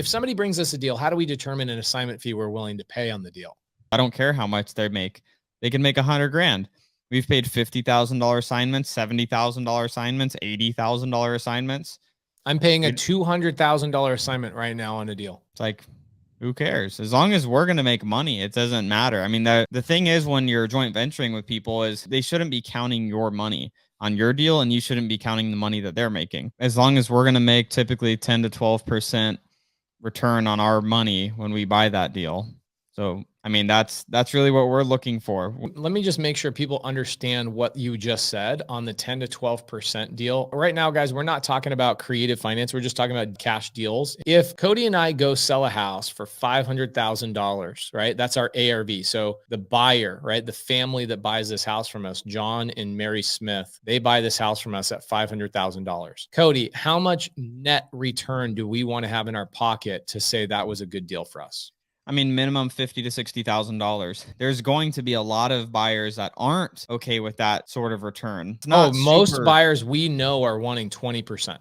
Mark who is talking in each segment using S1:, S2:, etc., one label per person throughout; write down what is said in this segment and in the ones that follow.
S1: If somebody brings us a deal, how do we determine an assignment fee we're willing to pay on the deal?
S2: I don't care how much they make. They can make $100,000. We've paid $50,000 assignments, $70,000 assignments, $80,000 assignments.
S1: I'm paying a $200,000 assignment right now on a deal.
S2: It's like, who cares? As long as we're going to make money, it doesn't matter. I mean, the thing is, when you're joint venturing with people, is they shouldn't be counting your money on your deal, and you shouldn't be counting the money that they're making. As long as we're going to make typically 10 to 12% return on our money when we buy that deal. So, I mean, that's really what we're looking for.
S1: Let me just make sure people understand what you just said on the 10 to 12% deal. Right now, guys, we're not talking about creative finance. We're just talking about cash deals. If Cody and I go sell a house for $500,000, right? That's our ARV. So the buyer, right? The family that buys this house from us, John and Mary Smith, they buy this house from us at $500,000. Cody, how much net return do we want to have in our pocket to say that was a good deal for us?
S2: I mean, minimum $50,000 to $60,000. There's going to be a lot of buyers that aren't okay with that sort of return.
S1: Most buyers we know are wanting 20%.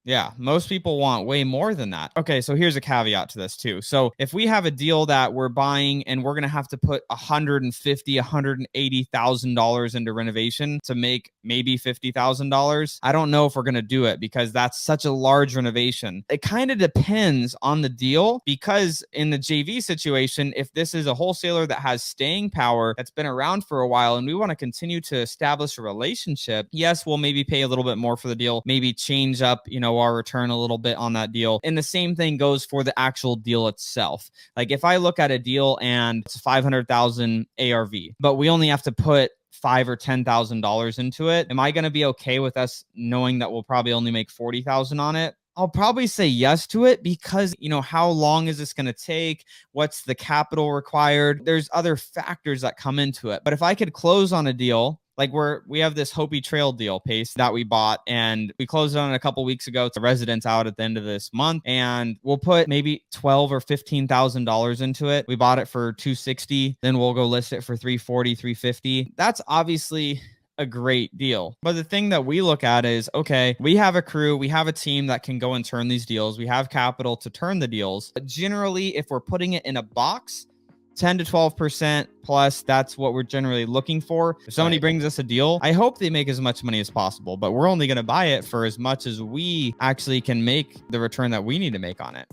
S2: Yeah, most people want way more than that. Okay, so here's a caveat to this too. So if we have a deal that we're buying and we're going to have to put $150,000, $180,000 into renovation to make maybe $50,000, I don't know if we're going to do it because that's such a large renovation. It kind of depends on the deal, because in the JV situation, if this is a wholesaler that has staying power, that's been around for a while, and we want to continue to establish a relationship, yes, we'll maybe pay a little bit more for the deal, maybe change up, our return a little bit on that deal. And the same thing goes for the actual deal itself. Like if I look at a deal and it's 500,000 ARV, but we only have to put $5,000 or $10,000 into it, am I going to be okay with us knowing that we'll probably only make 40,000 on it? I'll probably say yes to it because, how long is this going to take? What's the capital required? There's other factors that come into it. But if I could close on a deal, like we have this Hopi Trail deal pace that we bought, and we closed on it a couple weeks ago. It's a residence out at the end of this month, and we'll put maybe $12,000 or $15,000 into it. We bought it for $260, then we'll go list it for $340, $350. That's obviously a great deal. But the thing that we look at is, okay, we have a crew, we have a team that can go and turn these deals. We have capital to turn the deals. But generally, if we're putting it in a box, 10 to 12% plus, that's what we're generally looking for. If somebody brings us a deal, I hope they make as much money as possible, but we're only going to buy it for as much as we actually can make the return that we need to make on it.